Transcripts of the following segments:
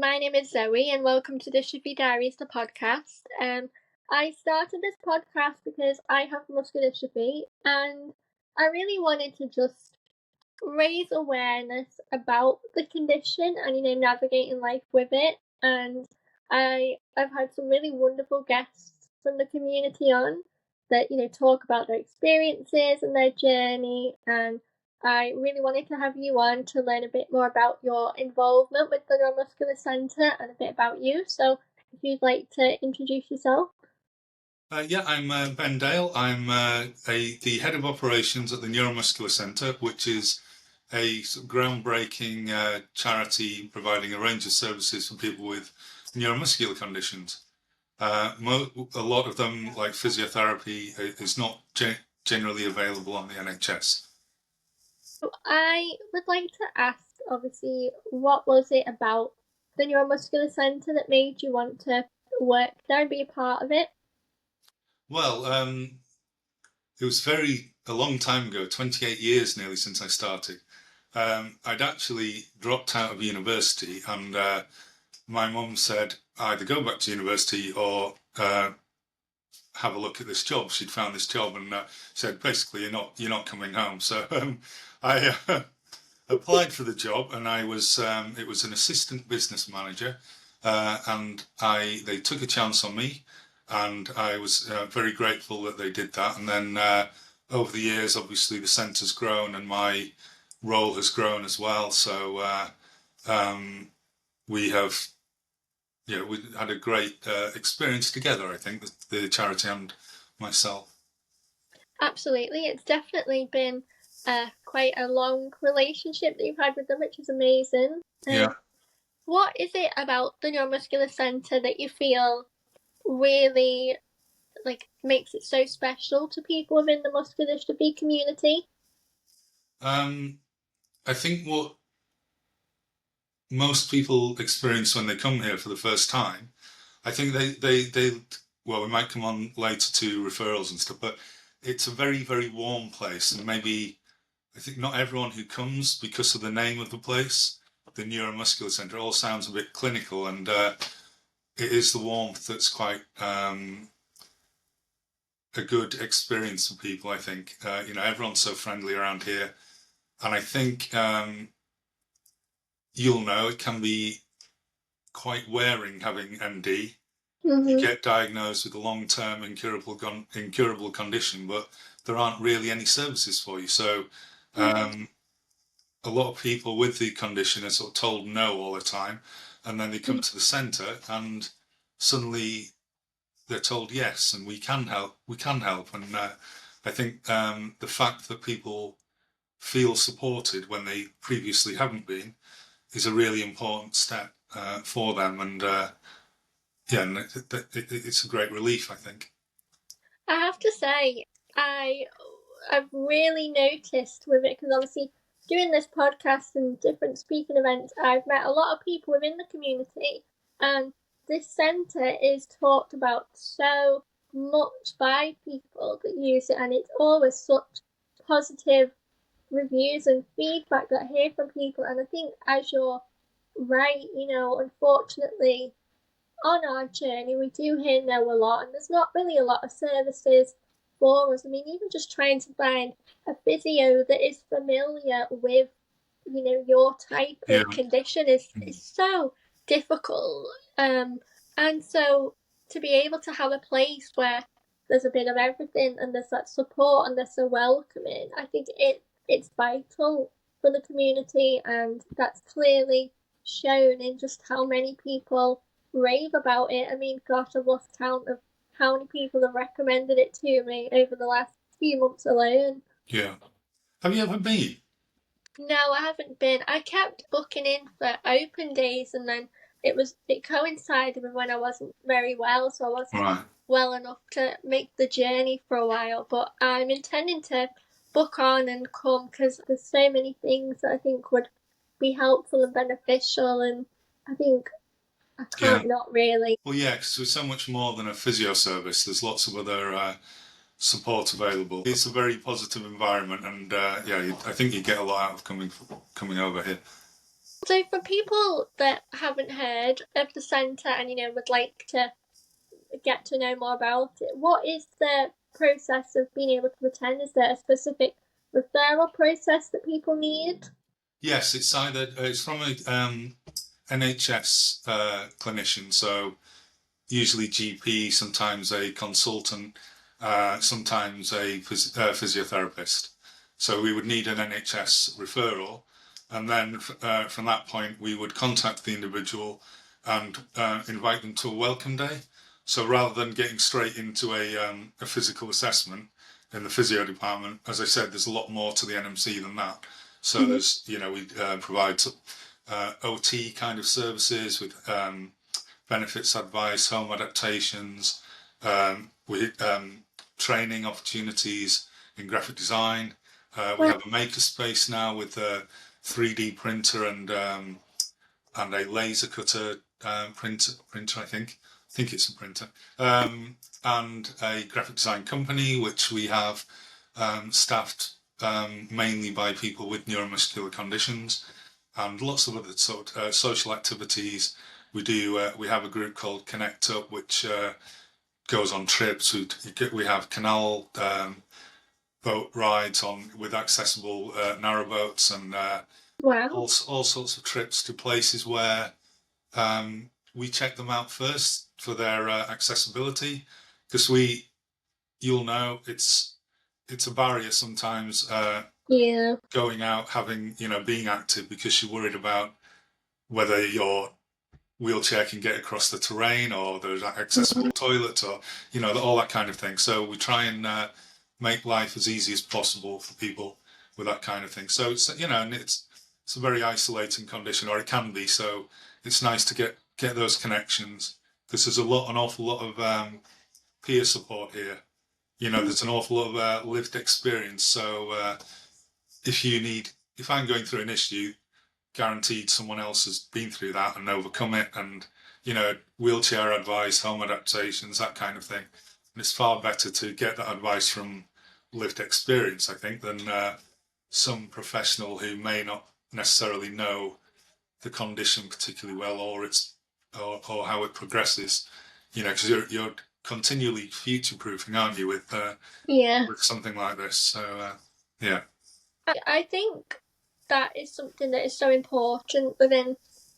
My name is Zoe, and welcome to the Diaries, the podcast. I started this podcast because I have muscular dystrophy, and I really wanted to just raise awareness about the condition and navigating life with it. And I've had some really wonderful guests from the community on that talk about their experiences and their journey, and I really wanted to have you on to learn a bit more about your involvement with the Neuromuscular Centre and a bit about you. So if you'd like to introduce yourself. I'm Ben Dale. I'm the head of operations at the Neuromuscular Centre, which is a sort of groundbreaking charity providing a range of services for people with neuromuscular conditions. A lot of them, like physiotherapy, is not generally available on the NHS. So I would like to ask, obviously, what was it about the Neuromuscular Centre that made you want to work there and be a part of it? Well, it was a long time ago, 28 years nearly since I started. I'd actually dropped out of university, and my mum said either go back to university or have a look at this job. She'd found this job and said basically you're not coming home. So I applied for the job, and it was an assistant business manager, and they took a chance on me, and I was very grateful that they did that. And then over the years, obviously the centre's grown and my role has grown as well. So we have, we had a great experience together, I think, the charity and myself. Absolutely. It's definitely been quite a long relationship that you've had with them, which is amazing. Yeah. What is it about the Neuromuscular Centre that you feel really makes it so special to people within the muscular dystrophy community? I think what most people experience when they come here for the first time, I think we might come on later to referrals and stuff, but it's a very, very warm place. And maybe, I think not everyone who comes, because of the name of the place, the Neuromuscular Centre, all sounds a bit clinical, and it is the warmth that's quite a good experience for people, I think. Everyone's so friendly around here. And I think you'll know it can be quite wearing having MD. Mm-hmm. You get diagnosed with a long-term incurable condition, but there aren't really any services for you. So a lot of people with the condition are sort of told no all the time, and then they come to the centre and suddenly they're told yes, and we can help. And I think the fact that people feel supported when they previously haven't been is a really important step for them, and it's a great relief, I think. I have to say, I've really noticed with it, because obviously doing this podcast and different speaking events, I've met a lot of people within the community, and this centre is talked about so much by people that use it, and it's always such positive reviews and feedback that I hear from people. And I think, as you're right, unfortunately on our journey we do hear no a lot, and there's not really a lot of services for us. I mean, even just trying to find a physio that is familiar with your type of condition is so difficult, and so to be able to have a place where there's a bit of everything and there's that support and there's a welcoming, I think it's vital for the community, and that's clearly shown in just how many people rave about it. I mean, gosh, I've lost count of how many people have recommended it to me over the last few months alone. Yeah. Have you ever been? No, I haven't been. I kept booking in for open days, and then it coincided with when I wasn't very well, so I wasn't well enough to make the journey for a while. But I'm intending to book on and come, because there's so many things that I think would be helpful and beneficial, and I think I can't not really. Well, yeah, because there's so much more than a physio service. There's lots of other support available. It's a very positive environment, and I think you get a lot out of coming over here. So for people that haven't heard of the centre and, would like to get to know more about it, what is the process of being able to attend? Is there a specific referral process that people need? Yes, it's either it's from a NHS clinician, so usually GP, sometimes a consultant, sometimes a physiotherapist. So we would need an NHS referral, and then from that point we would contact the individual and invite them to a welcome day. So rather than getting straight into a physical assessment in the physio department, as I said, there's a lot more to the NMC than that. So there's, we provide OT kind of services with benefits advice, home adaptations, training opportunities in graphic design. We have a maker space now with a 3D printer and a laser cutter printer. I think it's a printer, and a graphic design company which we have staffed mainly by people with neuromuscular conditions, and lots of other sort of social activities. We have a group called Connect Up, which goes on trips. We have canal boat rides with accessible narrowboats, and all sorts of trips to places where we check them out first for their accessibility, because you'll know it's a barrier sometimes. Going out, being active, because you're worried about whether your wheelchair can get across the terrain, or there's accessible toilets, or all that kind of thing. So we try and make life as easy as possible for people with that kind of thing. So it's and it's a very isolating condition, or it can be. So it's nice to get those connections, because there's an awful lot of peer support here. There's an awful lot of lived experience. So if I'm going through an issue, guaranteed someone else has been through that and overcome it, and wheelchair advice, home adaptations, that kind of thing. And it's far better to get that advice from lived experience, I think, than some professional who may not necessarily know the condition particularly well, or how it progresses. Because you're continually future proofing, aren't you, with something like this? So yeah. I think that is something that is so important within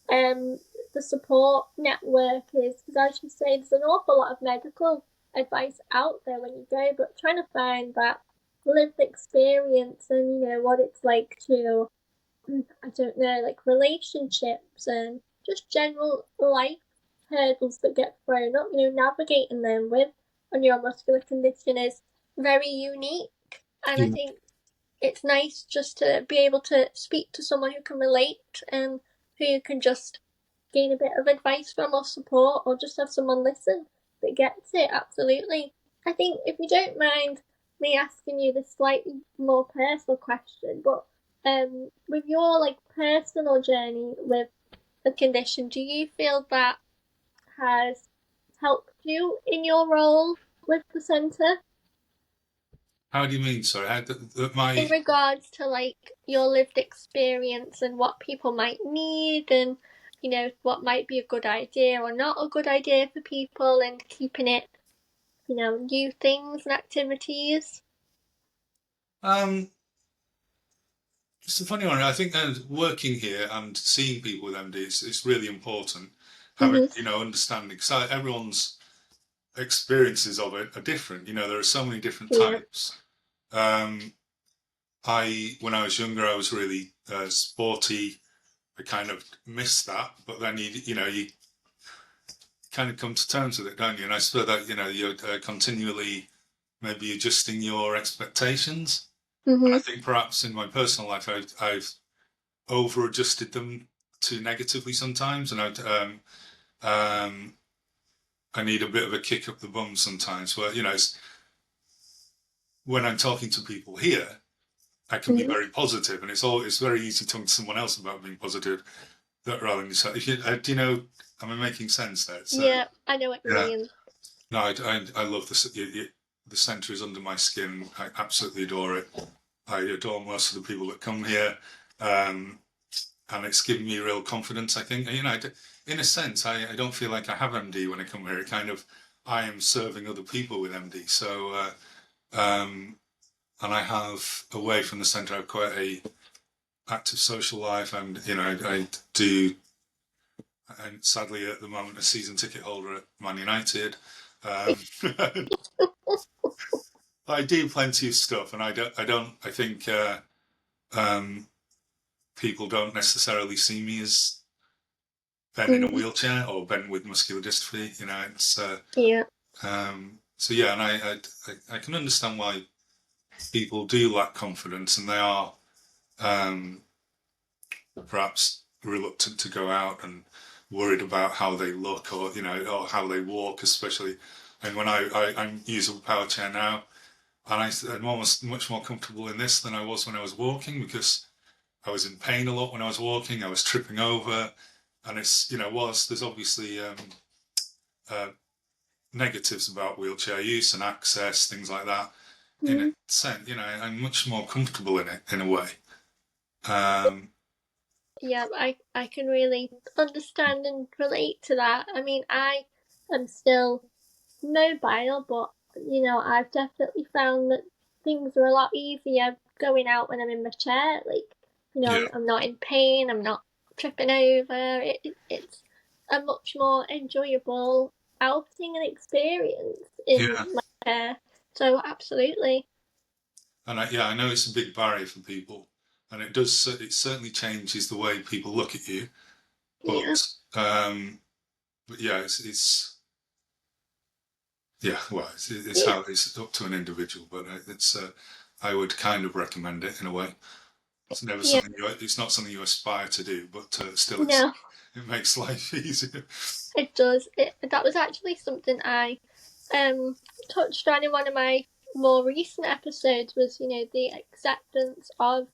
the support network, is because, as you say, there's an awful lot of medical advice out there when you go, but trying to find that lived experience and what it's like to, I don't know, like relationships and just general life hurdles that get thrown up, navigating them with a neuromuscular condition is very unique. And I think it's nice just to be able to speak to someone who can relate and who you can just gain a bit of advice from or support, or just have someone listen that gets it. Absolutely. I think, if you don't mind me asking you this slightly more personal question, but with your personal journey with the condition, do you feel that has helped you in your role with the centre? How do you mean? Sorry, in regards to your lived experience and what people might need, and what might be a good idea or not a good idea for people, and keeping it new things and activities. It's a funny one. I think working here and seeing people with MD is really important. Having understanding, because everyone's experiences of it are different. There are so many different types. When I was younger, I was really sporty. I kind of missed that, but then you kind of come to terms with it, don't you? And I suppose that you're continually maybe adjusting your expectations. And I think perhaps in my personal life, I've over-adjusted them too negatively sometimes, and I need a bit of a kick up the bum sometimes. Where when I'm talking to people here, I can be very positive, and it's very easy talking to someone else about being positive, rather than yourself. Am I making sense there? So, yeah, I know what you mean. No, I love the centre is under my skin. I absolutely adore it. I adore most of the people that come here. it's given me real confidence, I think. You know, in a sense, I don't feel like I have MD when I come here. It kind of, I am serving other people with MD. So, and I have, away from the centre, I have quite a active social life, and you know, I do. I'm sadly at the moment a season ticket holder at Man United. Um, I do plenty of stuff, and I think um, people don't necessarily see me as Ben in a wheelchair or Ben with muscular dystrophy. You know, it's Yeah. so yeah, and I can understand why people do lack confidence, and they are perhaps reluctant to go out and worried about how they look, or you know, or how they walk, especially. And when I'm using a power chair now, and I'm almost much more comfortable in this than I was when I was walking, because I was in pain a lot when I was walking. I was tripping over, and it's, you know, whilst there's obviously uh, negatives about wheelchair use and access, things like that. In a sense, you know, I'm much more comfortable in it in a way. Yeah, I can really understand and relate to that. I mean, I am still mobile, but you know, I've definitely found that things are a lot easier going out when I'm in my chair. Like, you know, Yeah, I'm not in pain, I'm not tripping over. It's a much more enjoyable outing and experience in yeah, my chair. So absolutely. and I know it's a big barrier for people, and it does. It certainly changes the way people look at you. Yeah. But yeah, it's yeah. Well, it's Yeah. how it's up to an individual, but it's I would kind of recommend it in a way. It's never Yeah. something it's not something you aspire to do, but still, No, it makes life easier. it does. That was actually something I touched on in one of my more recent episodes, was, you know, the acceptance of,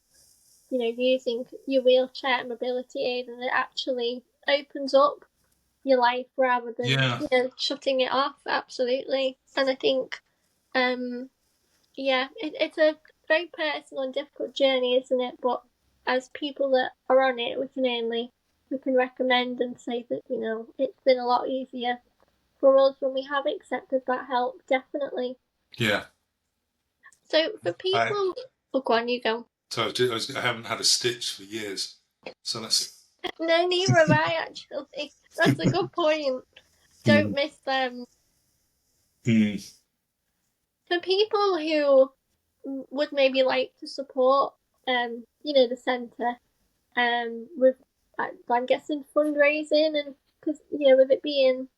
you know, using your wheelchair mobility aid, and it actually opens up your life rather than, Yeah, you know, shutting it off. Absolutely. And I think yeah, it's a very personal and difficult journey, isn't it? But as people that are on it, we can recommend and say that, you know, it's been a lot easier for us when we have accepted that help. Definitely. yeah. So for I people, oh, go on, you go. so I haven't had a stitch for years, so that's No, neither have I actually. That's a good point. Don't mm, miss them. mm. For people who would maybe like to support, you know, the centre, with, I'm guessing fundraising, and because, you know, with it being,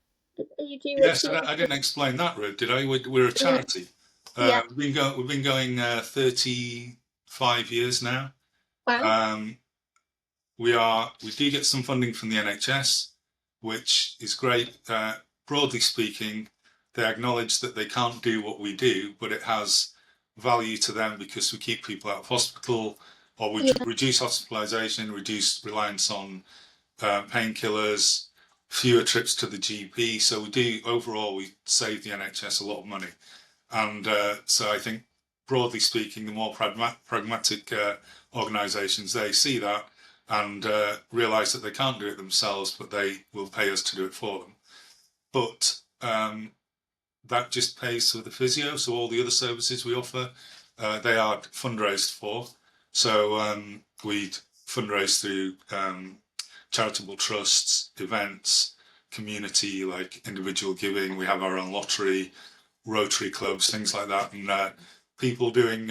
you do Yes. receive. I didn't explain that, Ruth, did I? We're a Yeah, charity. yeah. We've been going 35 years now. Wow. Um, we do get some funding from the NHS, which is great. Broadly speaking, they acknowledge that they can't do what we do, but it has value to them because we keep people out of hospital, or we Yeah, reduce hospitalisation, reduce reliance on painkillers, fewer trips to the GP. So we do, overall, we save the NHS a lot of money. And so I think, broadly speaking, the more pragmatic organisations, they see that and realise that they can't do it themselves, but they will pay us to do it for them. But that just pays for the physio. So all the other services we offer, they are fundraised for. So we fundraise through charitable trusts, events, community, like individual giving. We have our own lottery, Rotary clubs, things like that, and people doing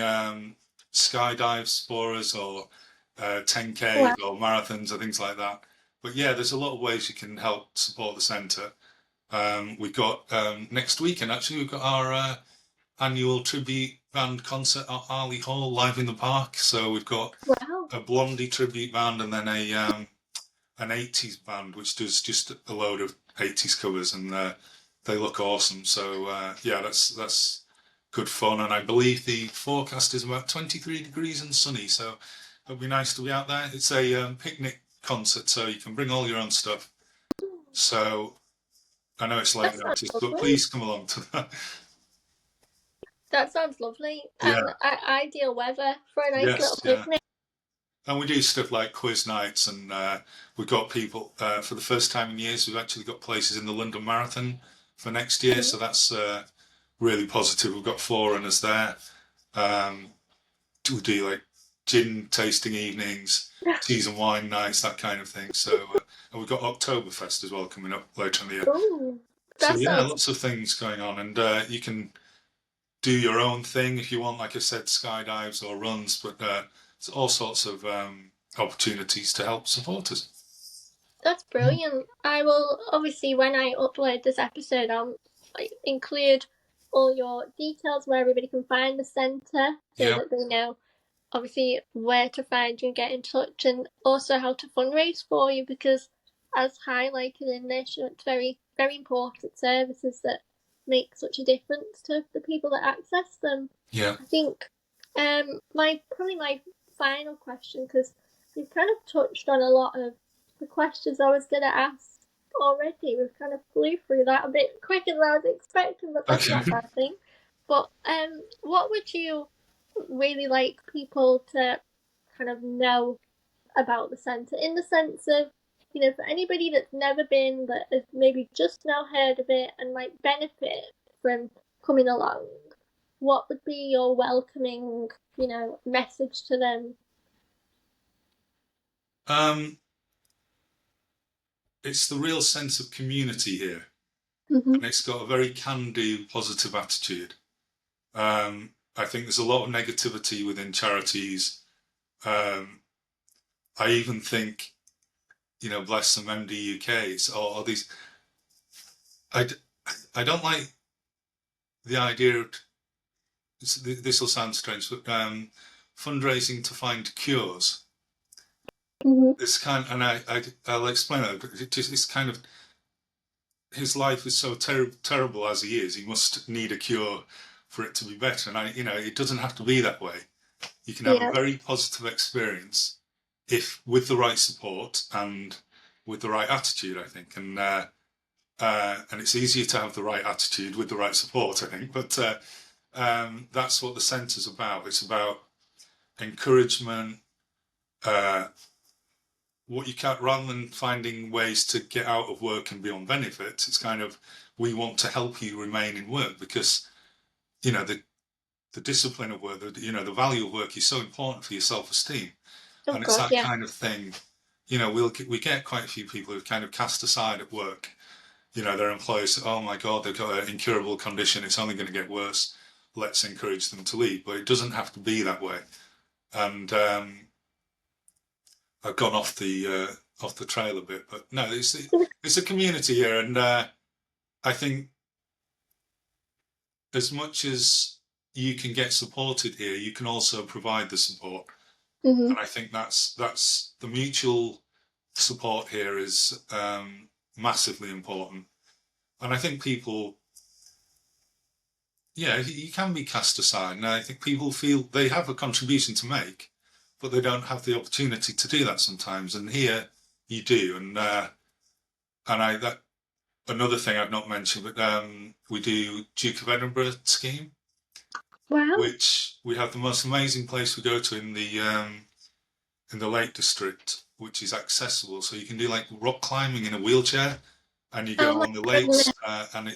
skydives for us, or 10Ks wow. or marathons or things like that. But yeah, there's a lot of ways you can help support the centre. We've got next weekend, actually, we've got our annual tribute band concert at Arley Hall, live in the park. So we've got Wow. a Blondie tribute band, and then a an 80s band which does just a load of 80s covers, and they look awesome. So yeah, that's good fun, and I believe the forecast is about 23 degrees and sunny, so it'll be nice to be out there. It's a picnic concert, so you can bring all your own stuff. So I know it's That late sounds notice, but lovely. please come along to that. That sounds lovely. Yeah. And ideal weather for a nice Yes. little Yeah. picnic. And we do stuff like quiz nights, and we've got people for the first time in years. We've actually got places in the London Marathon for next year, so that's really positive. We've got 4 runners there. Um, we do like gin tasting evenings, teas and wine nights, that kind of thing. So, and we've got Oktoberfest as well coming up later in the year. Oh, So that yeah, sounds. lots of things going on, and you can do your own thing if you want. Like I said, skydives or runs, but it's all sorts of opportunities to help supporters. That's brilliant. I will obviously, when I upload this episode, I'll include all your details where everybody can find the centre so Yeah, that they know obviously where to find you and get in touch, and also how to fundraise for you, because as highlighted in this, it's very, very important services that make such a difference to the people that access them. yeah. I think my final question, because we've kind of touched on a lot of the questions I was going to ask already. We've kind of flew through that a bit quicker than I was expecting, but that's not a Okay. bad thing. But what would you really like people to kind of know about the centre, in the sense of, for anybody that's never been, that has maybe just now heard of it and might benefit from coming along, what would be your welcoming, message to them? Um, it's the real sense of community here, Mm-hmm. and it's got a very can-do, positive attitude. I think there's a lot of negativity within charities. Um, I even think, bless them, MDUKs or these. I, I don't like the idea of this will sound strange, but fundraising to find cures. Mm-hmm. This kind, and I'll explain it. It's kind of his life is so terrible as he is. He must need a cure for it to be better, and it doesn't have to be that way. You can have a Yeah, very positive experience if with the right support and with the right attitude, I think, and it's easier to have the right attitude with the right support, I think. But that's what the centre's about. It's about encouragement. Uh, what you can't, rather than finding ways to get out of work and be on benefits, it's kind of we want to help you remain in work because the discipline of work, the value of work is so important for your self-esteem, oh and it's god, that yeah. kind of thing. We get quite a few people who've kind of cast aside at work. Their employers, oh my God, they've got an incurable condition, it's only going to get worse. Let's encourage them to leave. But it doesn't have to be that way. And I've gone off the trail a bit, but no, it's a community here, and I think as much as you can get supported here, you can also provide the support, Mm-hmm. and I think that's the mutual support here is massively important. And I think people, yeah, you can be cast aside. And I think people feel they have a contribution to make, but they don't have the opportunity to do that sometimes. And here you do. And that another thing I've not mentioned, but we do Duke of Edinburgh scheme, Wow. which we have the most amazing place we go to in the Lake District, which is accessible. So you can do like rock climbing in a wheelchair, and you Oh go my along the goodness. lakes, and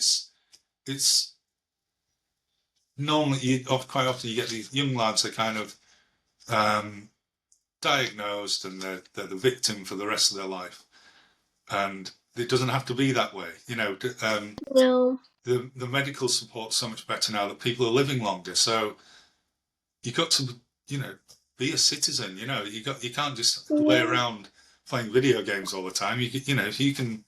it's normally quite often you get these young lads that kind of um, diagnosed and they're the victim for the rest of their life, and it doesn't have to be that way. No. The medical support's so much better now that people are living longer. So you got to be a citizen. You can't just lay Yeah. around playing video games all the time. If you can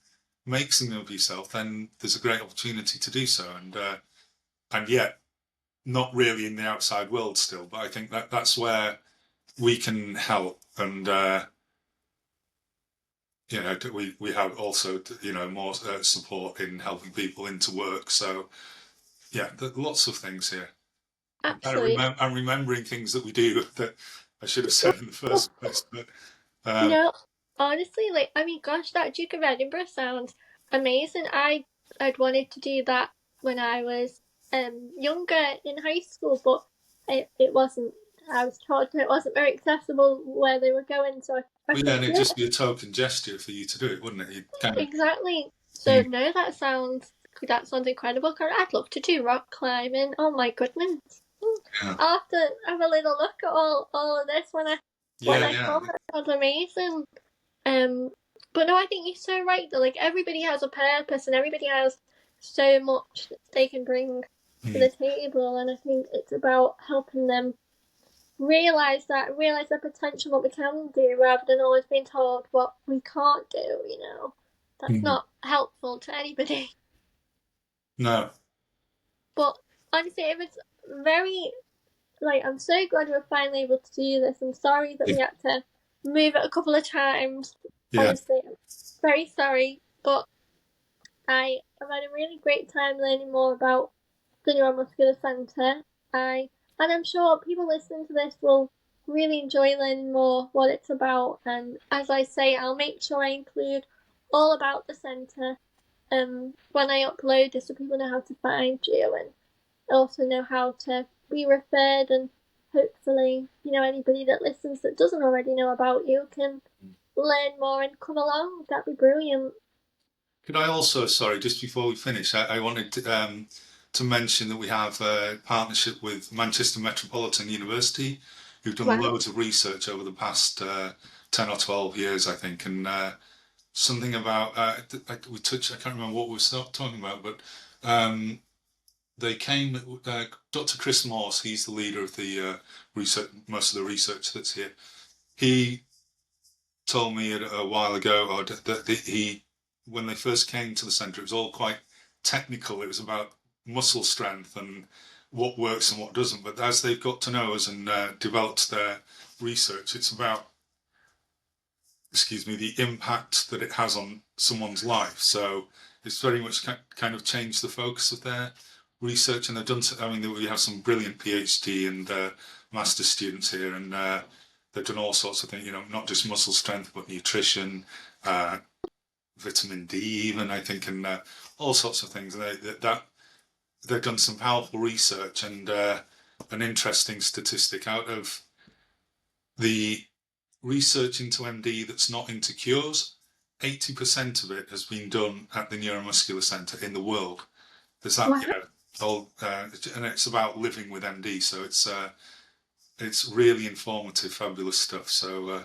make something of yourself, then there's a great opportunity to do so. And yet not really in the outside world still, but I think that's where we can help, and we have also more support in helping people into work. So yeah, lots of things here. Absolutely. I'm remembering things that we do that I should have said in the first place, but um, No, honestly, I mean, gosh, that Duke of Edinburgh sounds amazing. I'd wanted to do that when I was younger in high school, but it wasn't I was told it wasn't very accessible where they were going, so I Well, yeah, and couldn't it'd do just it. be a token gesture for you to do it, wouldn't it? You'd kind of Exactly. So think, no, that sounds incredible. I'd love to do rock climbing. Oh my goodness. yeah, I'll have to have a little look at all of this when I yeah. come. That sounds amazing. But no, I think you're so right that like everybody has a purpose and everybody has so much that they can bring to the table, and I think it's about helping them realize their potential, what we can do, rather than always being told what we can't do. That's Mm. not helpful to anybody. No, But honestly, it was very I'm so glad we were finally able to do this. I'm sorry that we had to move it a couple of times. yeah, Honestly, I'm very sorry, but I have had a really great time learning more about the Neuromuscular Centre. And I'm sure people listening to this will really enjoy learning more what it's about. And as I say, I'll make sure I include all about the centre when I upload this, so people know how to find you and also know how to be referred, and hopefully, anybody that listens that doesn't already know about you can learn more and come along. That'd be brilliant. Could I also, sorry, just before we finish, I wanted to mention that we have a partnership with Manchester Metropolitan University, who've done Wow. loads of research over the past 10 or 12 years, I think, and something about, we touched, I can't remember what we were talking about, but they came, Dr. Chris Morse, he's the leader of the research, most of the research that's here. He told me a while ago that he, when they first came to the centre, it was all quite technical. It was about muscle strength and what works and what doesn't. But as they've got to know us and developed their research, it's about, excuse me, the impact that it has on someone's life. So it's very much kind of changed the focus of their research, and they've done. I mean, we have some brilliant PhD and master students here, and they've done all sorts of things. Not just muscle strength, but nutrition, vitamin D, even I think, and all sorts of things. They've done some powerful research, and an interesting statistic out of the research into MD that's not into cures, 80% of it has been done at the Neuromuscular Centre in the world. There's that, Wow. and it's about living with MD, so it's really informative, fabulous stuff. So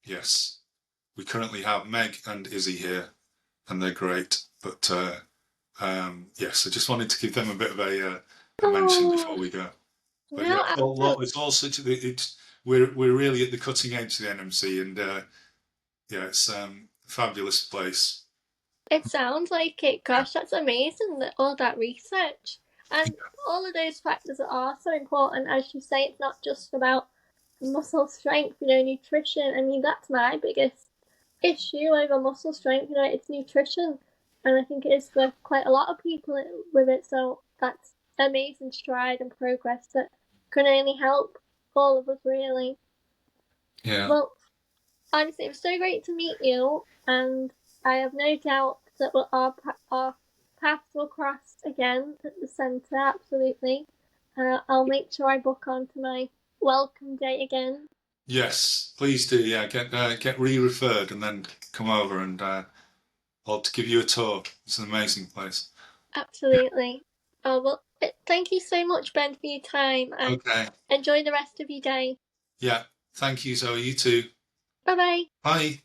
yes, we currently have Meg and Izzy here, and they're great. But yes, I just wanted to give them a bit of a mention before we go. But No, yeah, absolutely. it's all such. We're really at the cutting edge of the NMC, and yeah, it's a fabulous place. It sounds like it. Yeah. Gosh, that's amazing, that all that research. And all of those factors are so important. As you say, it's not just about muscle strength, nutrition. I mean, that's my biggest issue over muscle strength, it's nutrition. And I think it is for quite a lot of people with it. So that's amazing stride and progress that can only help all of us, really. Yeah. Well, honestly, it was so great to meet you, and I have no doubt that our paths will cross again at the centre, absolutely. I'll make sure I book onto my welcome day again. Yes, please do. Yeah, get re-referred and then come over and I'll give you a tour. It's an amazing place. Absolutely. Oh, well, thank you so much, Ben, for your time, and Okay. enjoy the rest of your day. Yeah. Thank you, Zoe. You too. Bye bye. Bye.